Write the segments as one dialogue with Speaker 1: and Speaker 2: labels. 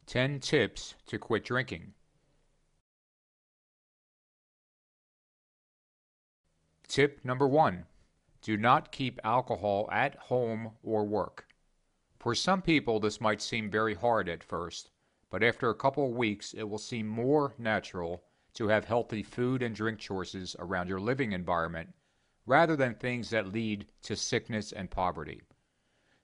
Speaker 1: 10 tips to quit drinking. Tip number 1. Do not keep alcohol at home or work. For some people, this might seem very hard at first, but after a couple of weeks, it will seem more natural to have healthy food and drink choices around your living environment rather than things that lead to sickness and poverty.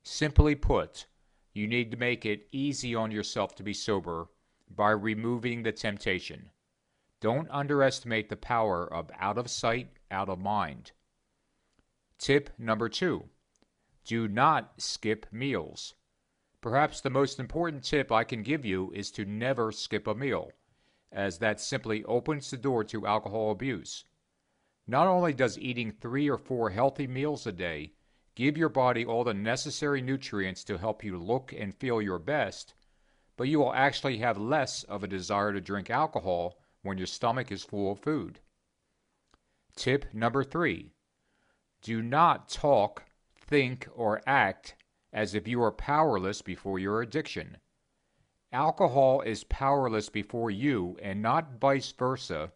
Speaker 1: Simply put, you need to make it easy on yourself to be sober by removing the temptation. Don't underestimate the power of out of sight, out of mind. Tip number 2. Do not skip meals. Perhaps the most important tip I can give you is to never skip a meal, as that simply opens the door to alcohol abuse. Not only does eating 3 or 4 healthy meals a day give your body all the necessary nutrients to help you look and feel your best, but you will actually have less of a desire to drink alcohol when your stomach is full of food. Tip number 3. Do not talk, think, or act as if you are powerless before your addiction. Alcohol is powerless before you and not vice versa,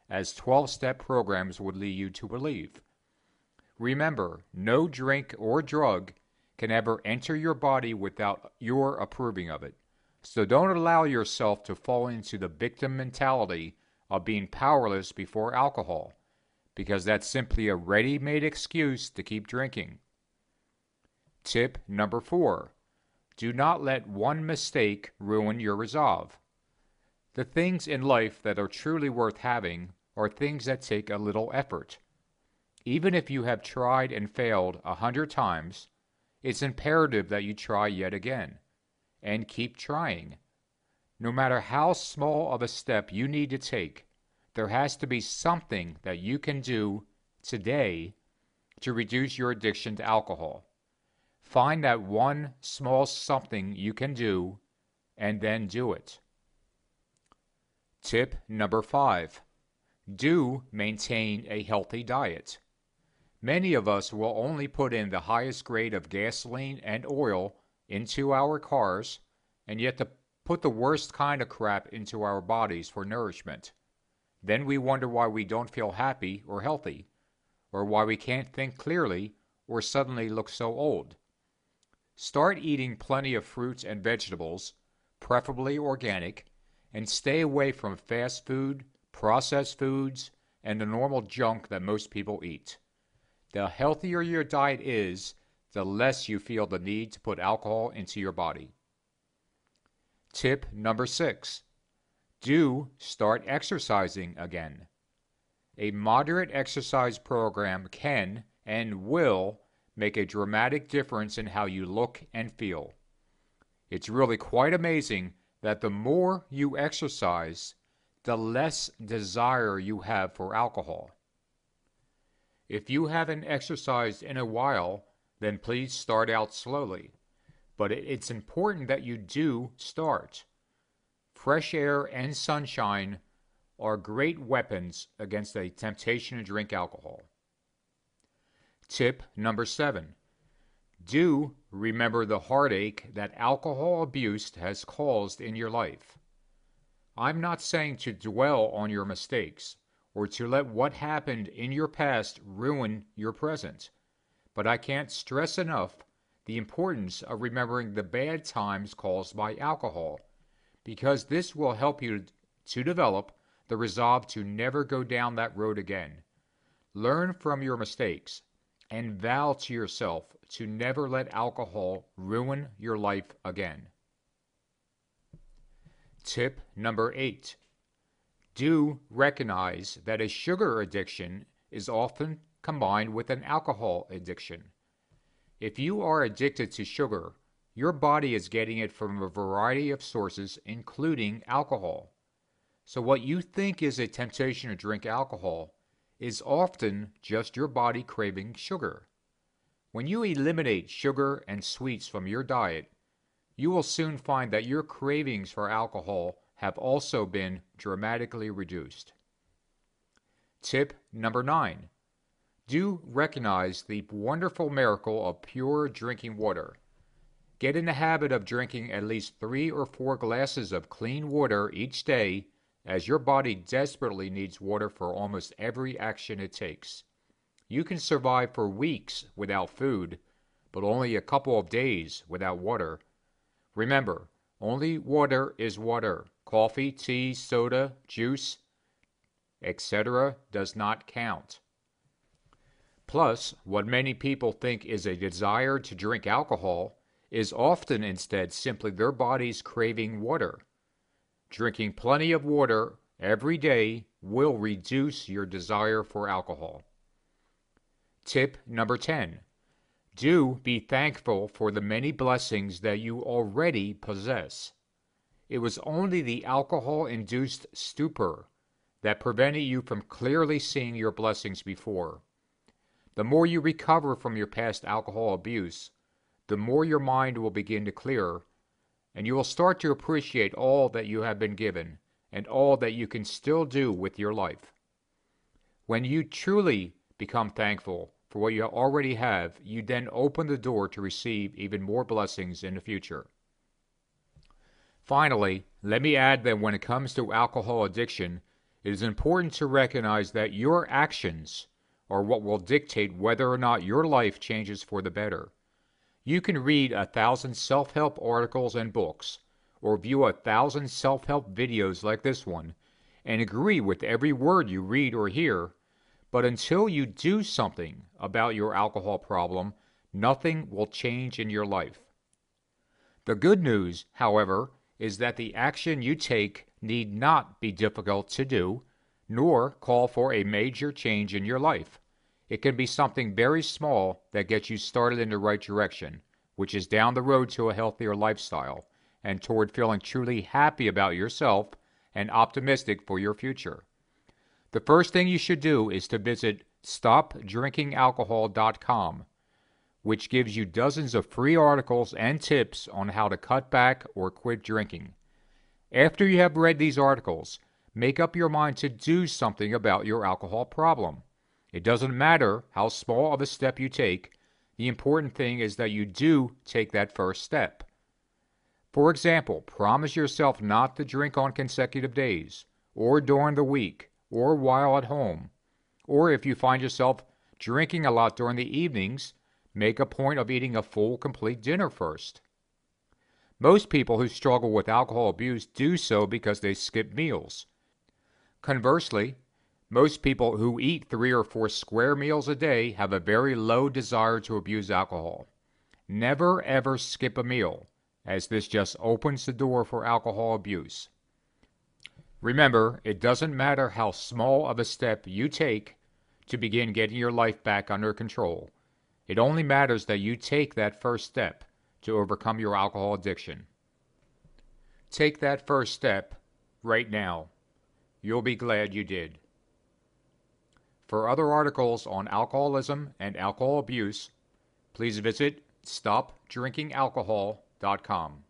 Speaker 1: as 12-step programs would lead you to believe. Remember, no drink or drug can ever enter your body without your approving of it. So don't allow yourself to fall into the victim mentality of being powerless before alcohol, because that's simply a ready-made excuse to keep drinking. Tip number 4. Do not let one mistake ruin your resolve. The things in life that are truly worth having are things that take a little effort. Even if you have tried and failed 100 times, it's imperative that you try yet again, and keep trying. No matter how small of a step you need to take, there has to be something that you can do today to reduce your addiction to alcohol. Find that one small something you can do, and then do it. Tip number 5. Do maintain a healthy diet. Many of us will only put in the highest grade of gasoline and oil into our cars, and yet to put the worst kind of crap into our bodies for nourishment. Then we wonder why we don't feel happy or healthy, or why we can't think clearly or suddenly look so old. Start eating plenty of fruits and vegetables, preferably organic, and stay away from fast food, processed foods, and the normal junk that most people eat. The healthier your diet is, the less you feel the need to put alcohol into your body. Tip number 6. Do start exercising again. A moderate exercise program can and will make a dramatic difference in how you look and feel. It's really quite amazing that the more you exercise, the less desire you have for alcohol. If you haven't exercised in a while, then please start out slowly. But it's important that you do start. Fresh air and sunshine are great weapons against a temptation to drink alcohol. Tip number 7. Do remember the heartache that alcohol abuse has caused in your life. I'm not saying to dwell on your mistakes or to let what happened in your past ruin your present, but I can't stress enough the importance of remembering the bad times caused by alcohol, because this will help you to develop the resolve to never go down that road again. Learn from your mistakes and vow to yourself to never let alcohol ruin your life again. Tip number 8. Do recognize that a sugar addiction is often combined with an alcohol addiction. If you are addicted to sugar, your body is getting it from a variety of sources, including alcohol. So what you think is a temptation to drink alcohol is often just your body craving sugar. When you eliminate sugar and sweets from your diet, you will soon find that your cravings for alcohol have also been dramatically reduced. Tip number 9. Do recognize the wonderful miracle of pure drinking water. Get in the habit of drinking at least 3 or 4 glasses of clean water each day, as your body desperately needs water for almost every action it takes. You can survive for weeks without food, but only a couple of days without water. Remember, only water is water. Coffee, tea, soda, juice, etc. does not count. Plus, what many people think is a desire to drink alcohol is often instead simply their bodies craving water. Drinking plenty of water every day will reduce your desire for alcohol. Tip number 10. Do be thankful for the many blessings that you already possess. It was only the alcohol-induced stupor that prevented you from clearly seeing your blessings before. The more you recover from your past alcohol abuse, the more your mind will begin to clear, and you will start to appreciate all that you have been given and all that you can still do with your life. When you truly become thankful for what you already have, you then open the door to receive even more blessings in the future. Finally, let me add that when it comes to alcohol addiction, it is important to recognize that your actions are what will dictate whether or not your life changes for the better. You can read 1,000 self-help articles and books, or view 1,000 self-help videos like this one, and agree with every word you read or hear, but until you do something about your alcohol problem, nothing will change in your life. The good news, however, is that the action you take need not be difficult to do, nor call for a major change in your life. It can be something very small that gets you started in the right direction, which is down the road to a healthier lifestyle, and toward feeling truly happy about yourself and optimistic for your future. The first thing you should do is to visit StopDrinkingAlcohol.com, which gives you dozens of free articles and tips on how to cut back or quit drinking. After you have read these articles, make up your mind to do something about your alcohol problem. It doesn't matter how small of a step you take, the important thing is that you do take that first step. For example, promise yourself not to drink on consecutive days, or during the week, or while at home. Or if you find yourself drinking a lot during the evenings, make a point of eating a full, complete dinner first. Most people who struggle with alcohol abuse do so because they skip meals. Conversely, most people who eat 3 or 4 square meals a day have a very low desire to abuse alcohol. Never ever skip a meal, as this just opens the door for alcohol abuse. Remember, it doesn't matter how small of a step you take to begin getting your life back under control. It only matters that you take that first step to overcome your alcohol addiction. Take that first step right now. You'll be glad you did. For other articles on alcoholism and alcohol abuse, please visit StopDrinkingAlcohol.com.